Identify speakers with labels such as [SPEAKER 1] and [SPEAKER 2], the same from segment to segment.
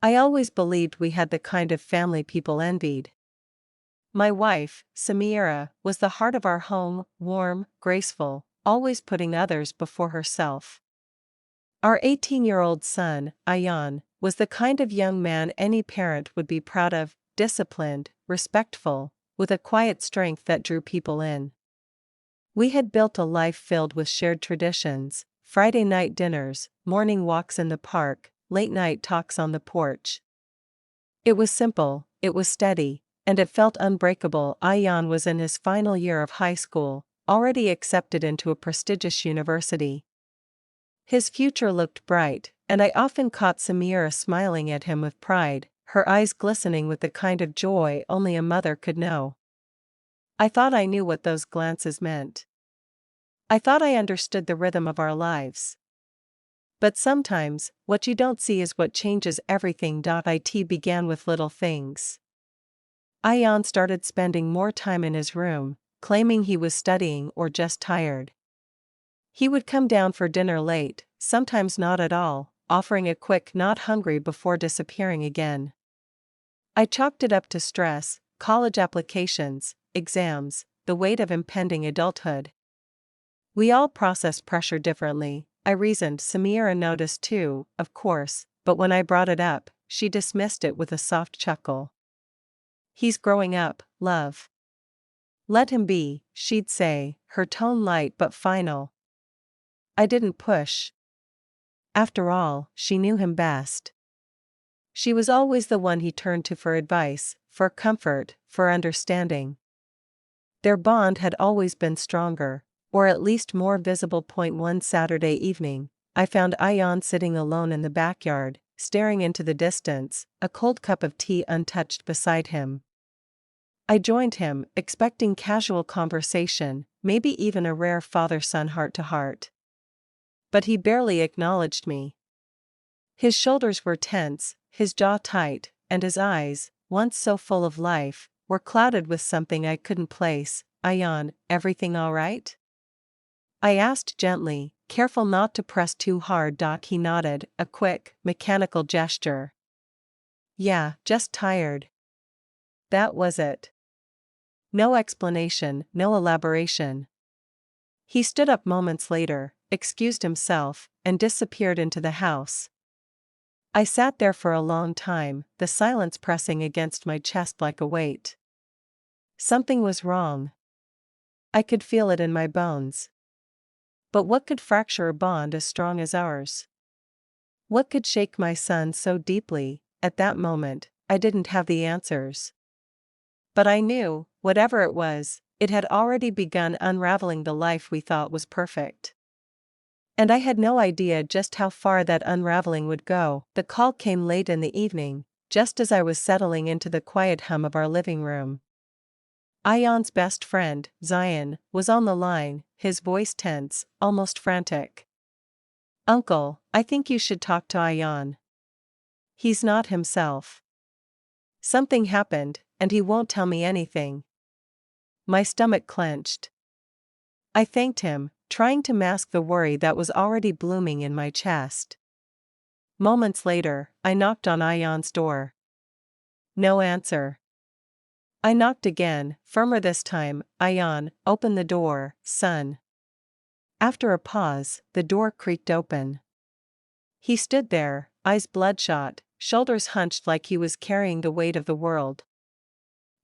[SPEAKER 1] I always believed we had the kind of family people envied. My wife, Samira, was the heart of our home, warm, graceful, always putting others before herself. Our 18-year-old son, Ayan, was the kind of young man any parent would be proud of, disciplined, respectful, with a quiet strength that drew people in. We had built a life filled with shared traditions: Friday night dinners, morning walks in the park, late night talks on the porch. It was simple, it was steady, and it felt unbreakable. Ayan was in his final year of high school, already accepted into a prestigious university. His future looked bright, and I often caught Samira smiling at him with pride, her eyes glistening with the kind of joy only a mother could know. I thought I knew what those glances meant. I thought I understood the rhythm of our lives. But sometimes, what you don't see is what changes everything. It began with little things. Ayan started spending more time in his room, claiming he was studying or just tired. He would come down for dinner late, sometimes not at all, offering a quick "not hungry" before disappearing again. I chalked it up to stress, college applications, exams, the weight of impending adulthood. We all process pressure differently, I reasoned. Samira noticed too, of course, but when I brought it up, she dismissed it with a soft chuckle. "He's growing up, love. Let him be," she'd say, her tone light but final. I didn't push. After all, she knew him best. She was always the one he turned to for advice, for comfort, for understanding. Their bond had always been stronger, or at least more visible. One Saturday evening, I found Ayan sitting alone in the backyard, staring into the distance, a cold cup of tea untouched beside him. I joined him, expecting casual conversation, maybe even a rare father-son heart-to-heart. But he barely acknowledged me. His shoulders were tense, his jaw tight, and his eyes, once so full of life, were clouded with something I couldn't place. "Ayan, everything all right?" I asked gently, careful not to press too hard. He nodded, a quick, mechanical gesture. "Yeah, just tired." That was it. No explanation, no elaboration. He stood up moments later, excused himself, and disappeared into the house. I sat there for a long time, the silence pressing against my chest like a weight. Something was wrong. I could feel it in my bones. But what could fracture a bond as strong as ours? What could shake my son so deeply? At that moment, I didn't have the answers. But I knew, whatever it was, it had already begun unraveling the life we thought was perfect. And I had no idea just how far that unraveling would go. The call came late in the evening, just as I was settling into the quiet hum of our living room. Ayan's best friend, Zion, was on the line, his voice tense, almost frantic. "Uncle, I think you should talk to Ayan. He's not himself. Something happened, and he won't tell me anything." My stomach clenched. I thanked him, trying to mask the worry that was already blooming in my chest. Moments later, I knocked on Ayan's door. No answer. I knocked again, firmer this time. "Ayan, open the door, son." After a pause, the door creaked open. He stood there, eyes bloodshot, shoulders hunched like he was carrying the weight of the world.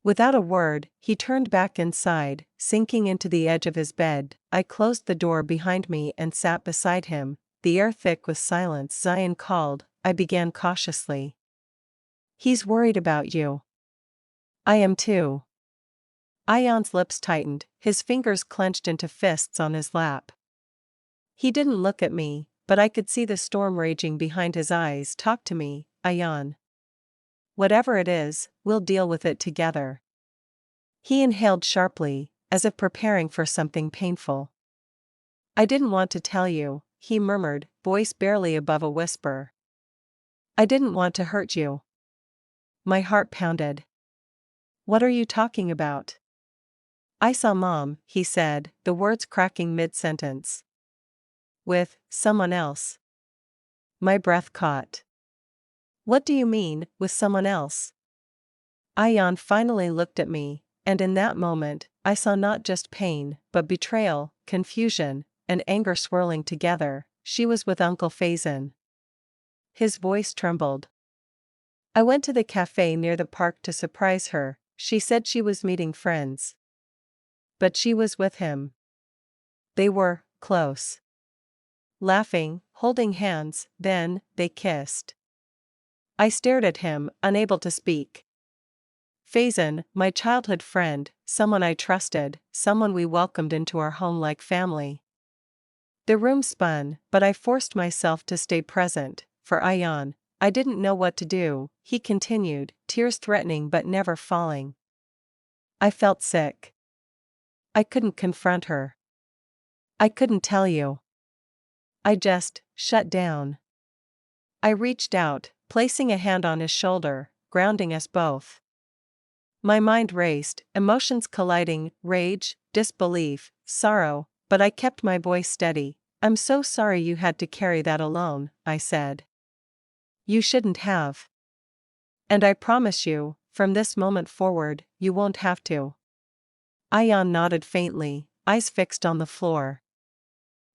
[SPEAKER 1] Without a word, he turned back inside, sinking into the edge of his bed. I closed the door behind me and sat beside him, the air thick with silence. "Zion called," I began cautiously. "He's worried about you." "I am too." Ayan's lips tightened, his fingers clenched into fists on his lap. He didn't look at me, but I could see the storm raging behind his eyes. "Talk to me, Ayan. Whatever it is, we'll deal with it together." He inhaled sharply, as if preparing for something painful. "I didn't want to tell you," he murmured, voice barely above a whisper. "I didn't want to hurt you." My heart pounded. "What are you talking about?" "I saw Mom," he said, the words cracking mid-sentence. "With someone else." My breath caught. What do you mean, with someone else? Ayan finally looked at me, and in that moment, I saw not just pain, but betrayal, confusion, and anger swirling together. She was with Uncle Faison. His voice trembled. I went to the cafe near the park to surprise her. She said she was meeting friends. But she was with him. They were close. Laughing, holding hands, then, they kissed. I stared at him, unable to speak. Faison, my childhood friend, someone I trusted, someone we welcomed into our home like family. The room spun, but I forced myself to stay present. For Ayan, I didn't know what to do, he continued, tears threatening but never falling. I felt sick. I couldn't confront her. I couldn't tell you. I just shut down. I reached out, placing a hand on his shoulder, grounding us both. My mind raced, emotions colliding, rage, disbelief, sorrow, but I kept my voice steady. I'm so sorry you had to carry that alone, I said. You shouldn't have. And I promise you, from this moment forward, you won't have to. Ayan nodded faintly, eyes fixed on the floor.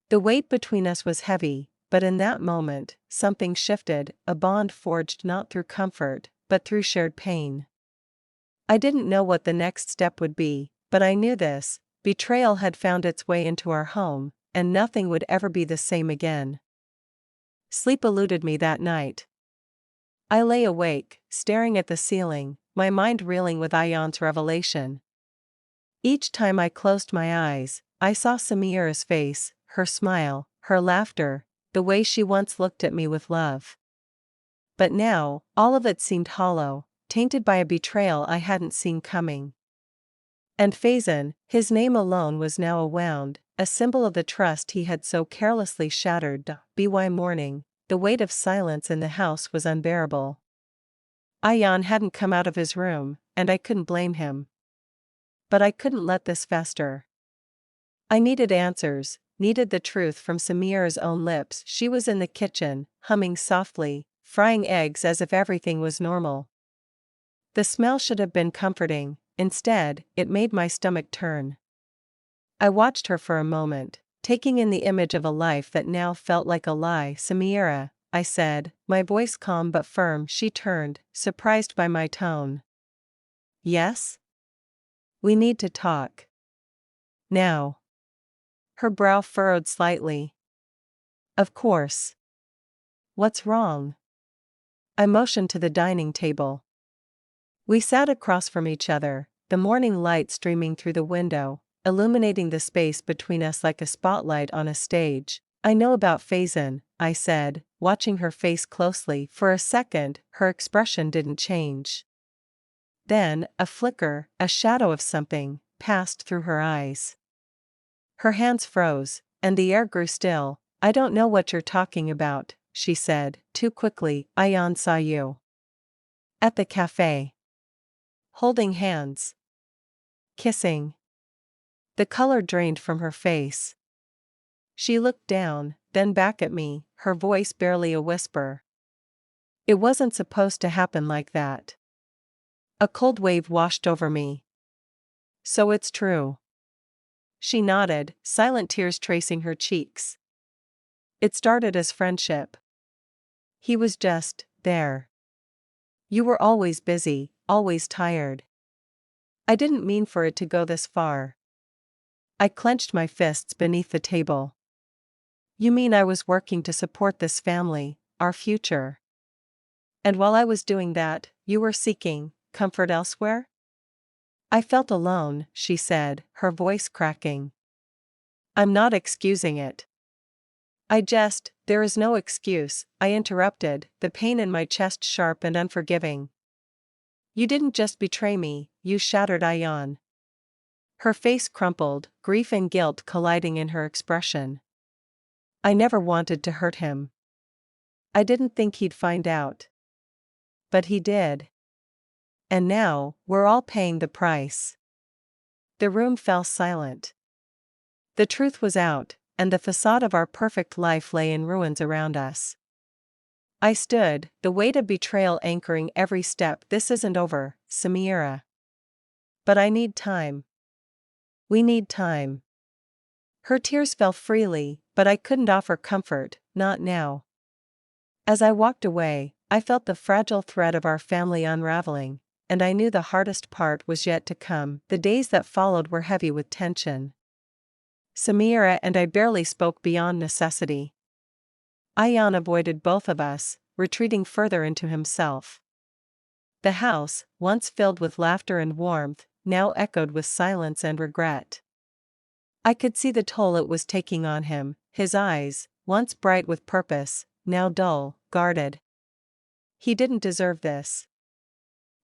[SPEAKER 1] The weight between us was heavy, but in that moment, something shifted, a bond forged not through comfort, but through shared pain. I didn't know what the next step would be, but I knew this: betrayal had found its way into our home, and nothing would ever be the same again. Sleep eluded me that night. I lay awake, staring at the ceiling, my mind reeling with Ayan's revelation. Each time I closed my eyes, I saw Samira's face, her smile, her laughter, the way she once looked at me with love. But now, all of it seemed hollow, tainted by a betrayal I hadn't seen coming. And Faison, his name alone was now a wound, a symbol of the trust he had so carelessly shattered. By morning, the weight of silence in the house was unbearable. Ayan hadn't come out of his room, and I couldn't blame him. But I couldn't let this fester. I needed answers, needed the truth from Samira's own lips. She was in the kitchen, humming softly, frying eggs as if everything was normal. The smell should have been comforting, instead, it made my stomach turn. I watched her for a moment, taking in the image of a life that now felt like a lie. Samira, I said, my voice calm but firm. She turned, surprised by my tone. Yes? We need to talk. Now. Her brow furrowed slightly. Of course. What's wrong? I motioned to the dining table. We sat across from each other, the morning light streaming through the window, illuminating the space between us like a spotlight on a stage. I know about Faison, I said, watching her face closely. For a second, her expression didn't change. Then, a flicker, a shadow of something, passed through her eyes. Her hands froze, and the air grew still. I don't know what you're talking about, she said, too quickly. Ayan saw you. At the cafe. Holding hands. Kissing. The color drained from her face. She looked down, then back at me, her voice barely a whisper. It wasn't supposed to happen like that. A cold wave washed over me. So it's true. She nodded, silent tears tracing her cheeks. It started as friendship. He was just there. You were always busy, always tired. I didn't mean for it to go this far. I clenched my fists beneath the table. You mean I was working to support this family, our future? And while I was doing that, you were seeking comfort elsewhere? I felt alone, she said, her voice cracking. I'm not excusing it. There is no excuse, I interrupted, the pain in my chest sharp and unforgiving. You didn't just betray me, you shattered Ayan. Her face crumpled, grief and guilt colliding in her expression. I never wanted to hurt him. I didn't think he'd find out. But he did. And now, we're all paying the price. The room fell silent. The truth was out, and the facade of our perfect life lay in ruins around us. I stood, the weight of betrayal anchoring every step. This isn't over, Samira. But I need time. We need time. Her tears fell freely, but I couldn't offer comfort, not now. As I walked away, I felt the fragile thread of our family unraveling, and I knew the hardest part was yet to come. The days that followed were heavy with tension. Samira and I barely spoke beyond necessity. Ayan avoided both of us, retreating further into himself. The house, once filled with laughter and warmth, now echoed with silence and regret. I could see the toll it was taking on him, his eyes, once bright with purpose, now dull, guarded. He didn't deserve this.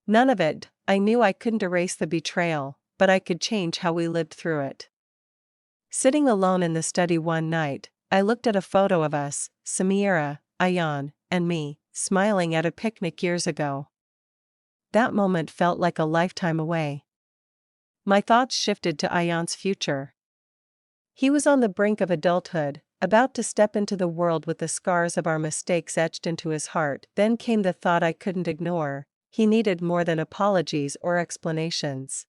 [SPEAKER 1] None of it. I knew I couldn't erase the betrayal, but I could change how we lived through it. Sitting alone in the study one night, I looked at a photo of us, Samira, Ayan, and me, smiling at a picnic years ago. That moment felt like a lifetime away. My thoughts shifted to Ayan's future. He was on the brink of adulthood, about to step into the world with the scars of our mistakes etched into his heart. Then came the thought I couldn't ignore: he needed more than apologies or explanations.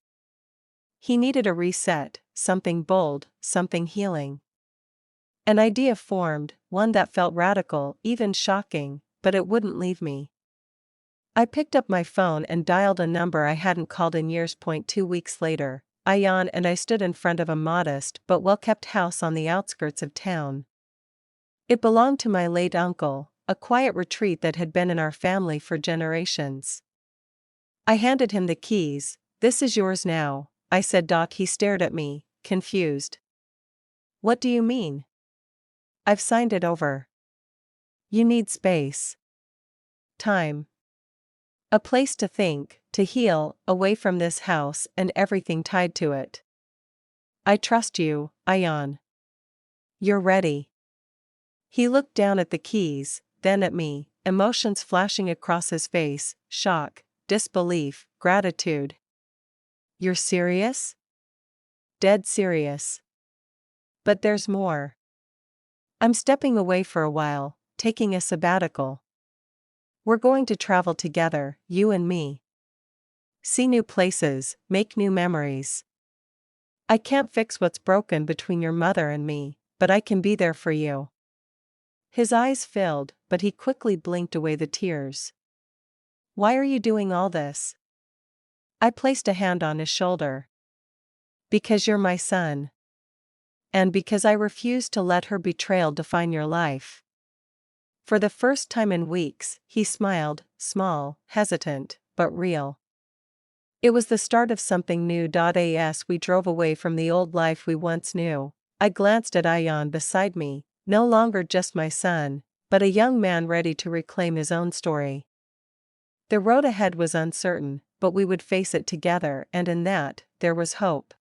[SPEAKER 1] He needed a reset, something bold, something healing. An idea formed, one that felt radical, even shocking, but it wouldn't leave me. I picked up my phone and dialed a number I hadn't called in years. 2 weeks later, Ayan and I stood in front of a modest but well-kept house on the outskirts of town. It belonged to my late uncle, a quiet retreat that had been in our family for generations. I handed him the keys. "This is yours now," I said. He stared at me, confused. "What do you mean?" "I've signed it over. You need space. Time. A place to think, to heal, away from this house and everything tied to it. I trust you, Ayan. You're ready." He looked down at the keys, then at me, emotions flashing across his face: shock, disbelief, gratitude. "You're serious?" "Dead serious. But there's more. I'm stepping away for a while, taking a sabbatical. We're going to travel together, you and me. See new places, make new memories. I can't fix what's broken between your mother and me, but I can be there for you." His eyes filled, but he quickly blinked away the tears. "Why are you doing all this?" I placed a hand on his shoulder. "Because you're my son. And because I refuse to let her betrayal define your life." For the first time in weeks, he smiled, small, hesitant, but real. It was the start of something new. As we drove away from the old life we once knew, I glanced at Ayan beside me, no longer just my son, but a young man ready to reclaim his own story. The road ahead was uncertain, but we would face it together, and in that, there was hope.